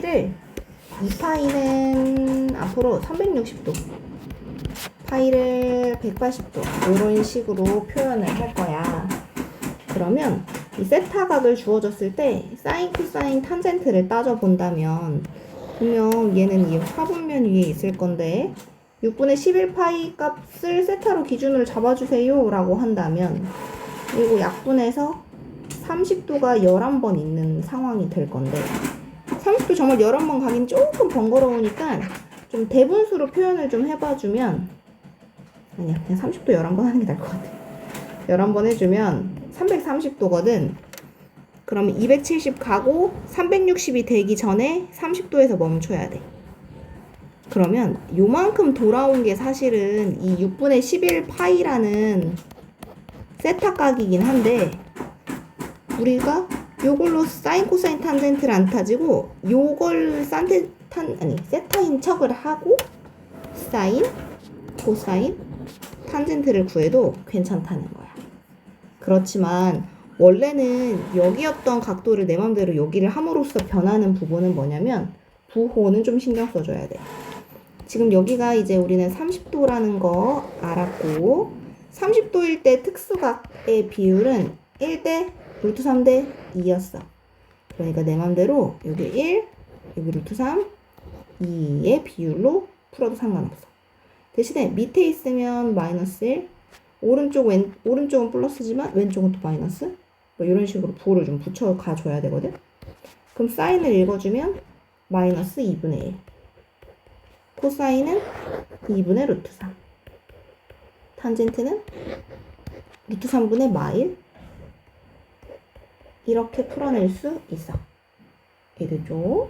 파이를 이 파이는 앞으로 360도, 파이를 180도 이런 식으로 표현을 할 거야. 그러면 이 세타각을 주어졌을 때 사인, 코사인, 탄젠트를 따져본다면 분명 얘는 이 화분면 위에 있을 건데 6분의 11파이 값을 세타로 기준으로 잡아주세요 라고 한다면 그리고 약분해서 30도가 11번 있는 상황이 될 건데 30도 정말 11번 가긴 조금 번거로우니까 좀 대분수로 표현을 좀 해봐주면 아니야 그냥 30도 11번 하는 게 나을 것 같아. 11번 해주면 330도거든. 그러면 270 가고 360이 되기 전에 30도에서 멈춰야 돼. 그러면 요만큼 돌아온 게 사실은 이 6분의 11파이라는 세타각이긴 한데 우리가 요걸로 사인, 코사인, 탄젠트를 안 타지고 요걸 세타인 척을 하고 사인, 코사인, 탄젠트를 구해도 괜찮다는 거야. 그렇지만 원래는 여기였던 각도를 내 맘대로 여기를 함으로써 변하는 부분은 뭐냐면 부호는 좀 신경 써줘야 돼. 지금 여기가 이제 우리는 30도라는 거 알았고 30도일 때 특수각의 비율은 1대 루트 3대 2였어. 그러니까 내 맘대로 여기 1, 여기 루트 3, 2의 비율로 풀어도 상관없어. 대신에 밑에 있으면 마이너스 1, 오른쪽은 플러스지만 왼쪽은 또 마이너스 뭐 이런 식으로 부호를 좀 붙여 가줘야 되거든. 그럼 사인을 읽어주면 마이너스 2분의 1, 코사인은 2분의 루트 3, 탄젠트는 루트 3분의 마일 이렇게 풀어낼 수 있어. 이해되죠?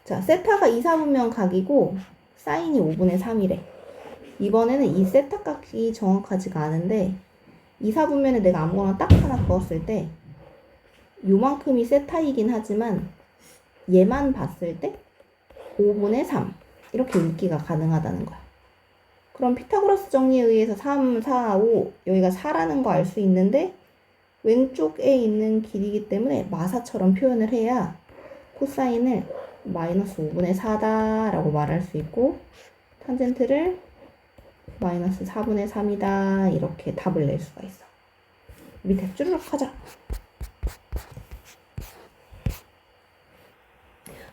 자, 세타가 2, 4분면 각이고 사인이 5분의 3이래. 이번에는 이 세타각이 정확하지가 않은데 2, 4분면에 내가 아무거나 딱 하나 그었을 때 요만큼이 세타이긴 하지만 얘만 봤을 때 5분의 3 이렇게 읽기가 가능하다는 거야. 그럼 피타고라스 정리에 의해서 3, 4, 5 여기가 4라는 거 알 수 있는데 왼쪽에 있는 길이기 때문에 마사처럼 표현을 해야 코사인을 마이너스 5분의 4다 라고 말할 수 있고 탄젠트를 마이너스 4분의 3이다 이렇게 답을 낼 수가 있어. 밑에 쭈르륵 하자.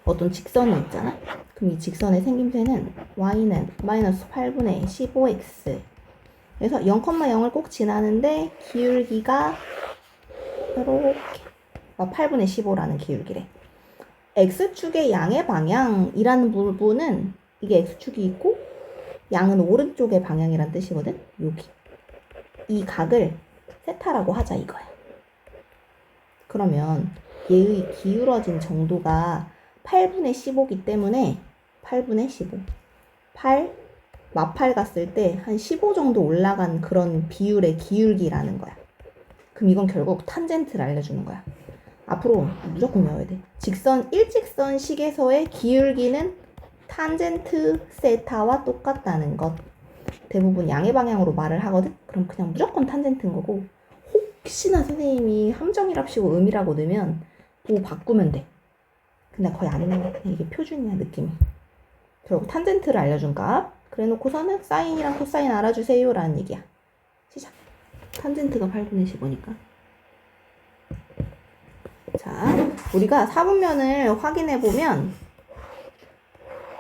어떤 직선이 있잖아. 그럼 이 직선의 생김새는 y는 마이너스 8분의 15x 그래서 0,0을 꼭 지나는데 기울기가 이렇게 8분의 15라는 기울기래. x축의 양의 방향이라는 부분은 이게 x축이 있고 양은 오른쪽의 방향이란 뜻이거든. 여기 이 각을 세타라고 하자 이거야. 그러면 얘의 기울어진 정도가 8분의 15이기 때문에 8분의 15 마팔 갔을 때 한 15 정도 올라간 그런 비율의 기울기라는 거야. 그럼 이건 결국 탄젠트를 알려주는 거야. 앞으로 무조건 외워야 돼. 일직선식에서의 기울기는 탄젠트 세타와 똑같다는 것. 대부분 양의 방향으로 말을 하거든? 그럼 그냥 무조건 탄젠트인 거고 혹시나 선생님이 함정이랍시고 음이라고 넣으면 뭐 바꾸면 돼. 근데 거의 안 넣어. 그냥 이게 표준이야 느낌이. 결국 탄젠트를 알려준 값. 그래 놓고서는 사인이랑 코사인 알아주세요 라는 얘기야. 시작. 탄젠트가 8분의 15니까. 자, 우리가 4분면을 확인해보면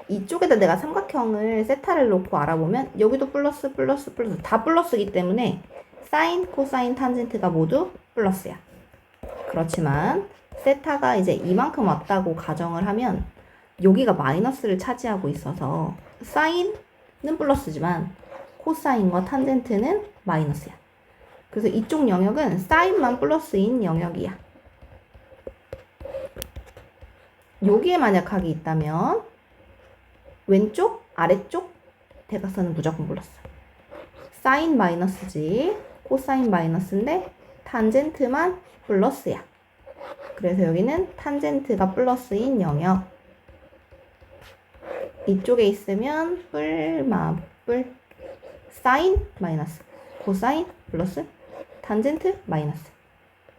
이쪽에다 내가 삼각형을 세타를 놓고 알아보면 여기도 플러스 다 플러스이기 때문에 사인, 코사인, 탄젠트가 모두 플러스야. 그렇지만 세타가 이제 이만큼 왔다고 가정을 하면 여기가 마이너스를 차지하고 있어서 사인은 플러스지만 코사인과 탄젠트는 마이너스야. 그래서 이쪽 영역은 사인만 플러스인 영역이야. 여기에 만약 각이 있다면 왼쪽, 아래쪽 대각선은 무조건 플러스. 사인 마이너스지 코사인 마이너스인데 탄젠트만 플러스야. 그래서 여기는 탄젠트가 플러스인 영역. 이쪽에 있으면 뿔 사인 마이너스 코사인 플러스 탄젠트 마이너스.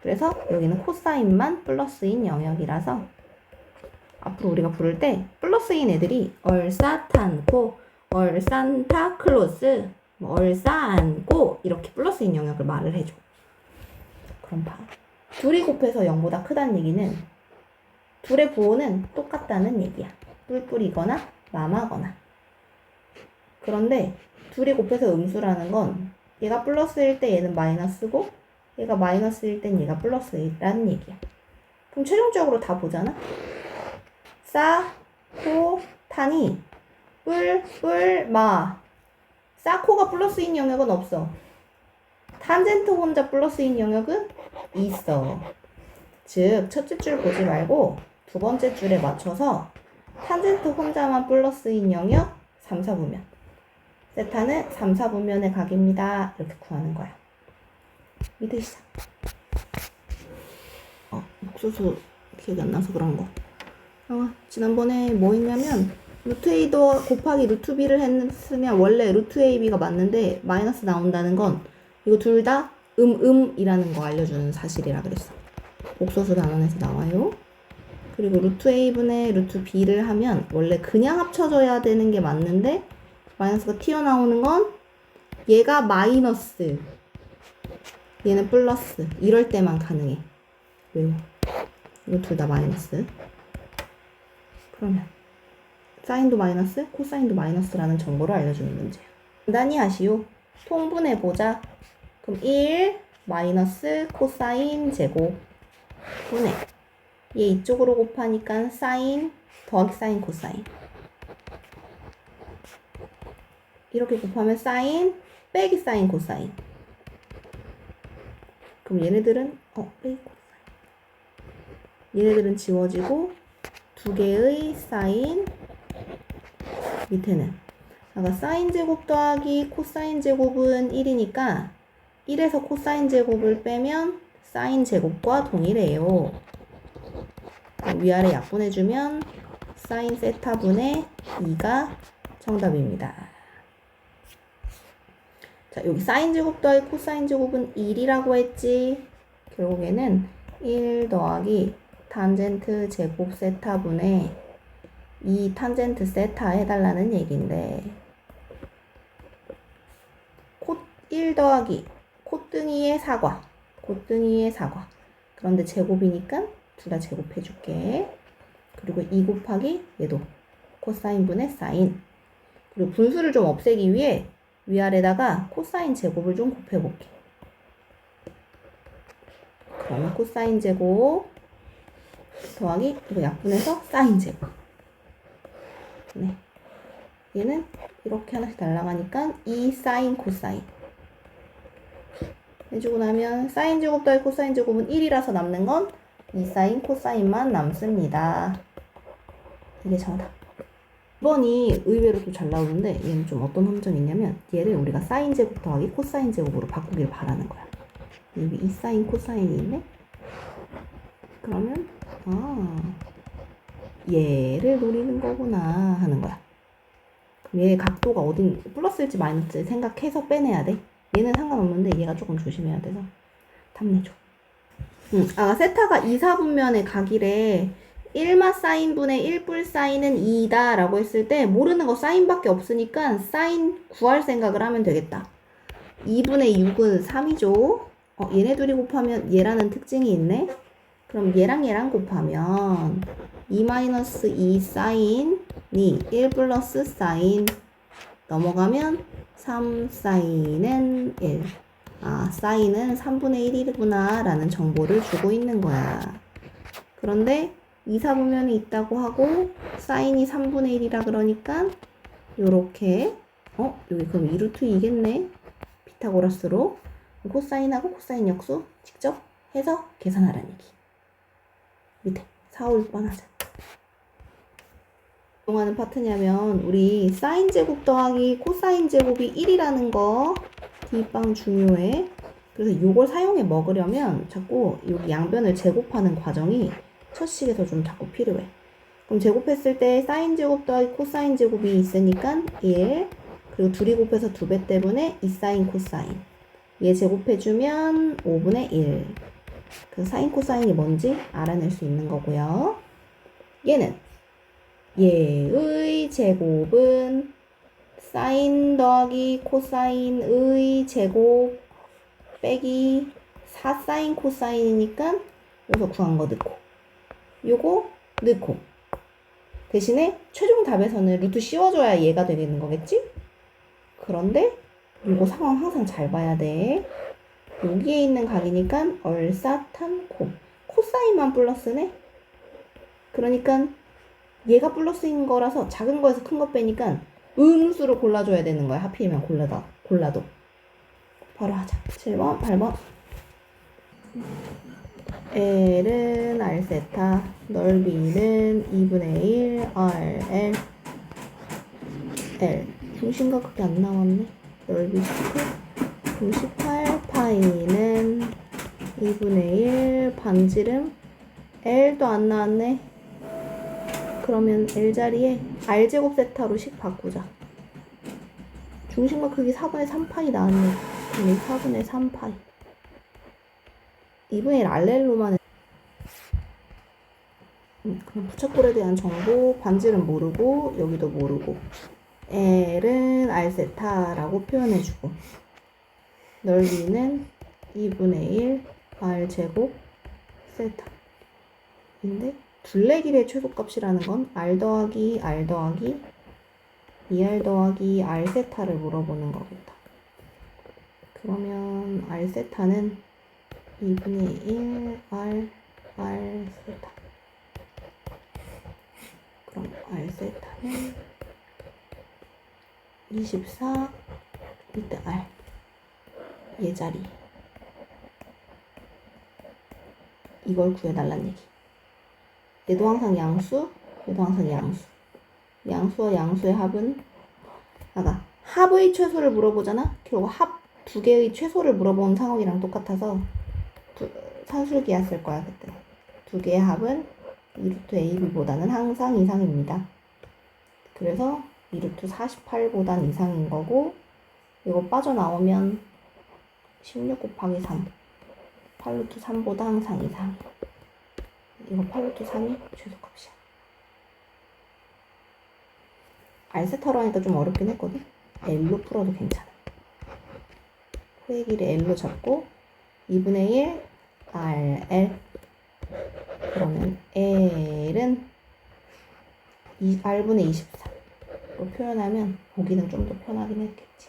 그래서 여기는 코사인만 플러스인 영역이라서 앞으로 우리가 부를 때 플러스인 애들이 얼싸탄고, 얼산타클로스, 얼싸안고 이렇게 플러스인 영역을 말을 해줘. 그럼 봐. 둘이 곱해서 0보다 크다는 얘기는 둘의 부호는 똑같다는 얘기야. 뿔뿔이거나 맘하거나. 그런데 둘이 곱해서 음수라는 건 얘가 플러스일 때 얘는 마이너스고 얘가 마이너스일 땐 얘가 플러스라는 얘기야. 그럼 최종적으로 다 보잖아. 싸, 코, 탄이 뿔, 뿔, 마. 싸, 코가 플러스인 영역은 없어. 탄젠트 혼자 플러스인 영역은 있어. 즉 첫째 줄 보지 말고 두 번째 줄에 맞춰서 탄젠트 혼자만 플러스인 영역 3, 4분면. 세타는 3, 4분면의 각입니다. 이렇게 구하는 거야. 미드 시작. 목소수 기억이 안 나서 그런 거. 지난번에 뭐 했냐면 루트 A 더 곱하기 루트 B를 했으면 원래 루트 AB가 맞는데 마이너스 나온다는 건 이거 둘 다 이라는 거 알려주는 사실이라 그랬어. 복소수 단원에서 나와요. 그리고 루트 A분의 루트 B를 하면 원래 그냥 합쳐져야 되는 게 맞는데 마이너스가 튀어나오는 건 얘가 마이너스 얘는 플러스 이럴 때만 가능해. 왜요? 이거 둘 다 마이너스. 그러면 사인도 마이너스, 코사인도 마이너스라는 정보를 알려주는 문제야. 간단히 하시오. 통분해보자. 그럼 1 마이너스 코사인 제곱 분해. 얘 이쪽으로 곱하니까 사인 더하기 사인 코사인. 이렇게 곱하면 사인 빼기 사인 코사인. 그럼 얘네들은 빼기 코사인. 얘네들은 지워지고 두 개의 사인 밑에는 아까 사인 제곱 더하기 코사인 제곱은 1이니까 1에서 코사인 제곱을 빼면 사인 제곱과 동일해요. 위아래 약분해주면 사인 세타분의 2가 정답입니다. 자, 여기 사인 제곱 더하기 코사인 제곱은 1이라고 했지. 결국에는 1 더하기 탄젠트 제곱 세타분의 2 탄젠트 세타 해달라는 얘기인데 1 더하기 콧등이의 사과 그런데 제곱이니까 둘 다 제곱해줄게. 그리고 2 곱하기 얘도 코사인분의 사인. 그리고 분수를 좀 없애기 위해 위아래다가 코사인 제곱을 좀 곱해볼게. 그러면 코사인 제곱 더하기 이거 약분해서 사인 제곱. 네. 얘는 이렇게 하나씩 날아가니까 2 사인 코사인 해주고 나면 사인 제곱 더하기 코사인 제곱은 1이라서 남는 건 2 사인 코사인만 남습니다. 이게 정답. 2번이 의외로 또 잘 나오는데 얘는 좀 어떤 함정이 있냐면 얘를 우리가 사인 제곱 더하기 코사인 제곱으로 바꾸기를 바라는 거야. 여기 2 사인 코사인이 있네? 그러면 얘를 노리는 거구나 하는 거야. 그럼 얘의 각도가 어딘 플러스일지 마이너스일지 생각해서 빼내야 돼. 얘는 상관없는데 얘가 조금 조심해야 돼서 답내줘. 세타가 2, 4분면의 각이래. 1마 사인분의 1뿔 사인은 2이다 라고 했을 때 모르는 거 사인밖에 없으니까 사인 구할 생각을 하면 되겠다. 2분의 6은 3이죠. 얘네 둘이 곱하면 얘라는 특징이 있네. 그럼 얘랑 얘랑 곱하면 2-2 사인이 1 플러스 사인 넘어가면 3 사인은 1. 사인은 3분의 1이구나 라는 정보를 주고 있는 거야. 그런데 2, 4분면이 있다고 하고 사인이 3분의 1이라 그러니까 요렇게 여기 그럼 2루트 2겠네. 피타고라스로 코사인하고 코사인 역수 직접 해서 계산하라는 얘기. 밑에 4, 5, 6번 하자. 이용하는 파트냐면 우리 사인 제곱 더하기 코사인 제곱이 1이라는 거 뒷방 중요해. 그래서 요걸 사용해 먹으려면 자꾸 여기 양변을 제곱하는 과정이 첫 식에서 좀 자꾸 필요해. 그럼 제곱했을 때 사인 제곱 더하기 코사인 제곱이 있으니까 1 그리고 둘이 곱해서 2배 때문에 2 사인 코사인 얘 제곱해주면 5분의 1 그 사인 코사인이 뭔지 알아낼 수 있는 거고요. 얘는 얘의 제곱은 사인 더하기 코사인의 제곱 빼기 4사인 코사인이니까 여기서 구한 거 넣고 요거 넣고 대신에 최종 답에서는 루트 씌워줘야 얘가 되는 거겠지? 그런데 요거 상황 항상 잘 봐야 돼. 여기에 있는 각이니까 얼싸탄 코사인만 플러스네? 그러니까 얘가 플러스인 거라서 작은 거에서 큰 거 빼니까 음수를 골라줘야 되는 거야. 하필이면 골라도. 바로 하자. 7번, 8번. L은 R세타, 넓이는 2분의 1 RL L. 중심과 극이 안 나왔네. 넓이 19, 18 파이는 2분의 1 반지름 L도 안 나왔네. 그러면 L 자리에 R제곱 세타로씩 바꾸자. 중심과 크기 4분의 3파이 나왔네. 그럼 4분의 3파이. 2분의 1 RL로만 그럼 부착골에 대한 정보, 반지름 모르고 여기도 모르고 L은 R세타라고 표현해주고 넓이는 2분의 1 R제곱 세타 인데 둘레길의 최소값이라는 건 R 더하기 R 더하기 2R 더하기 R 세타를 물어보는 거겠다. 그러면 R 세타는 2분의 1 R 세타. 그럼 R 세타는 24 밑에 R 얘 자리. 이걸 구해달란 얘기. 얘도 항상 양수, 얘도 항상 양수. 양수와 양수의 합은 아까 합의 최소를 물어보잖아. 그리고 합 두 개의 최소를 물어본 상황이랑 똑같아서 산술기야 쓸 거야 그때. 두 개의 합은 2루트 AB보다는 항상 이상입니다. 그래서 2루트 48보단 이상인 거고 이거 빠져나오면 16 곱하기 3 8루트 3보다 항상 이상. 이거 8루트 3이 최소값이야. R세타로 하니까 좀 어렵긴 했거든. L로 풀어도 괜찮아. 호의 길이 L로 잡고 2분의 1 RL. 그러면 L은 R분의 24로 표현하면 보기는 좀 더 편하긴 했겠지.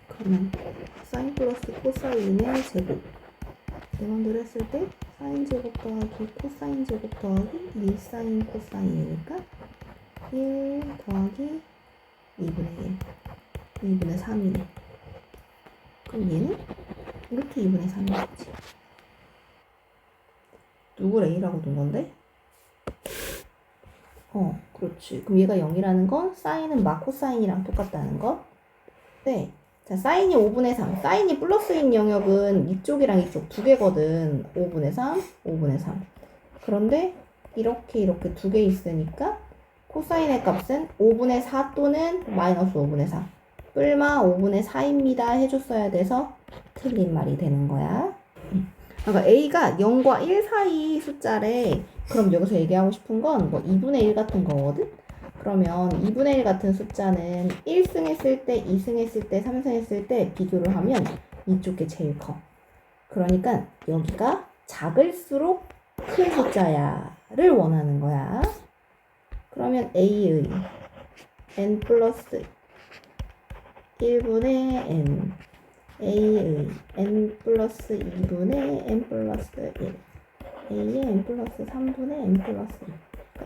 그러면 사인 플러스 코사인의 제곱 제곱을 했을 때 사인 제곱 더하기 코사인 제곱 더하기 1 사인 코사인이니까 1 더하기 2분의 1 2분의 3이네. 그럼 얘는 이렇게 2분의 3이겠지. 누굴 A라고 둔 건데? 그렇지. 그럼 얘가 0이라는 건 사인은 마 코사인이랑 똑같다는 거? 네. 자, 사인이 5분의 3. 사인이 플러스인 영역은 이쪽이랑 이쪽 두 개거든. 5분의 3, 5분의 3. 그런데 이렇게 두 개 있으니까 코사인의 값은 5분의 4 또는 마이너스 5분의 4. 뿔마 5분의 4입니다. 해줬어야 돼서 틀린 말이 되는 거야. 그러니까 A가 0과 1 사이 숫자래. 그럼 여기서 얘기하고 싶은 건 뭐 2분의 1 같은 거거든? 그러면 2분의 1 같은 숫자는 1승 했을 때, 2승 했을 때, 3승 했을 때 비교를 하면 이쪽 게 제일 커. 그러니까 여기가 작을수록 큰 숫자야를 원하는 거야. 그러면 A의 n 플러스 1분의 n A의 n 플러스 2분의 n 플러스 1 A의 n 플러스 3분의 n 플러스 1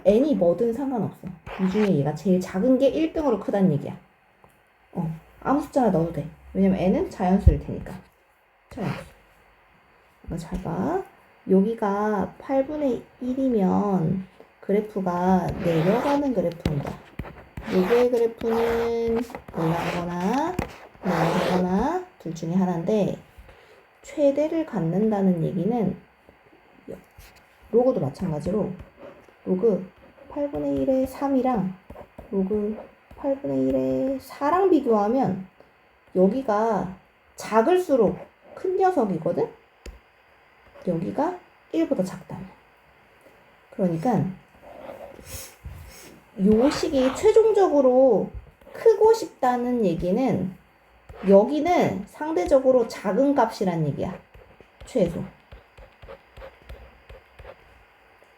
n이 뭐든 상관없어. 이 중에 얘가 제일 작은 게 1등으로 크다는 얘기야. 아무 숫자나 넣어도 돼. 왜냐면 n은 자연수일 테니까. 자연수. 잘 봐. 여기가 8분의 1이면 그래프가 내려가는 그래프입니다. 요게 그래프는 올라가거나 내려가거나 둘 중에 하나인데 최대를 갖는다는 얘기는 로그도 마찬가지로 로그 8분의 1의 3이랑 로그 8분의 1의 4랑 비교하면 여기가 작을수록 큰 녀석이거든? 여기가 1보다 작다면. 그러니까 요 식이 최종적으로 크고 싶다는 얘기는 여기는 상대적으로 작은 값이란 얘기야. 최소.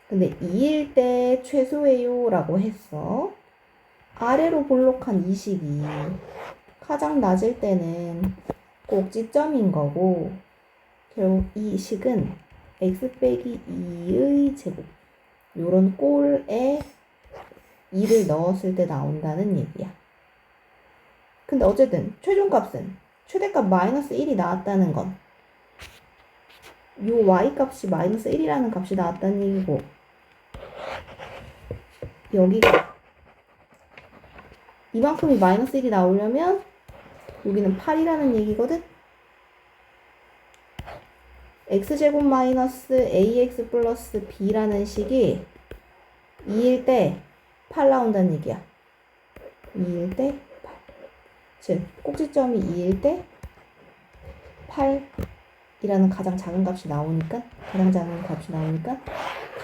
근데 2일 때 최소예요 라고 했어. 아래로 볼록한 이 식이 가장 낮을 때는 꼭지점인 거고, 결국 이 식은 x 빼기 2의 제곱, 요런 꼴에 2를 넣었을 때 나온다는 얘기야. 근데 어쨌든 최종값은 최대값 마이너스 1이 나왔다는 건 요 y값이 마이너스 1이라는 값이 나왔다는 얘기고, 여기가 이만큼이 마이너스 1이 나오려면 여기는 8이라는 얘기거든? x제곱 마이너스 ax 플러스 b라는 식이 2일 때 8 나온다는 얘기야. 2일 때 8. 즉, 꼭지점이 2일 때 8이라는 가장 작은 값이 나오니까,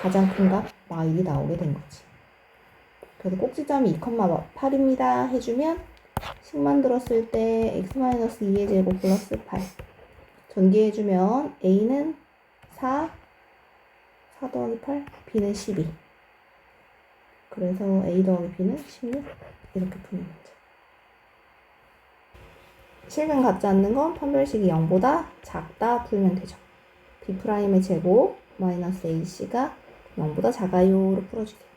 가장 큰 값 마일이 나오게 된 거지. 그래서 꼭지점이 2,8입니다 해주면 식 만들었을 때 x-2의 제곱 플러스 8 전개해주면 a는 4 더하기 8, b는 12. 그래서 a 더하기 b는 16 이렇게 푸는 거죠. 식은 같지 않는 건 판별식이 0보다 작다 풀면 되죠. b'의 제곱 마이너스 ac가 0보다 작아요로 풀어주세요.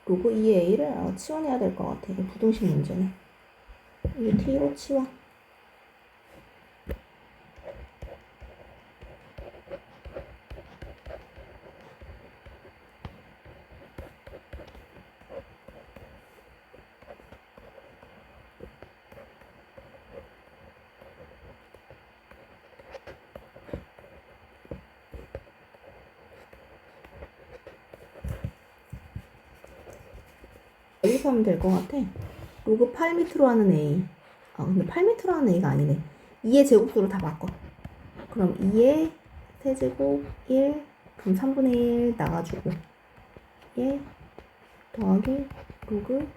로그 2a를 치워내야 될 것 같아. 이거 부등식 문제네. 이거 t로 치워. 이렇게 하면 될 것 같아. 로그 8 밑으로 하는 a. 근데 8 밑으로 하는 a가 아니네. 2의 제곱수로 다 바꿔. 그럼 2의 세제곱 1, 그럼 3분의 1 나가주고 1 더하기 로그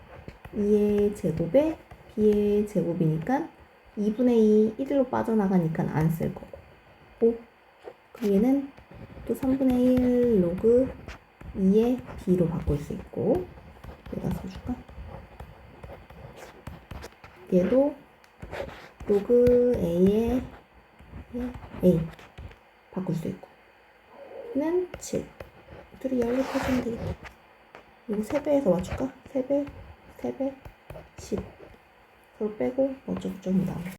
2의 제곱에 b의 제곱이니까 2분의 2, 1로 빠져나가니까 안 쓸 거고 5. 그럼 얘는 또 3분의 1 로그 2의 b로 바꿀 수 있고, 여기다 써줄까? 얘도 로그 a의 a 바꿀 수 있고 는 7. 둘이 연립해주면 되겠다. 이거 3배에서 맞출까? 3배 10 그걸 빼고 어쩌고저쩌고 나오네.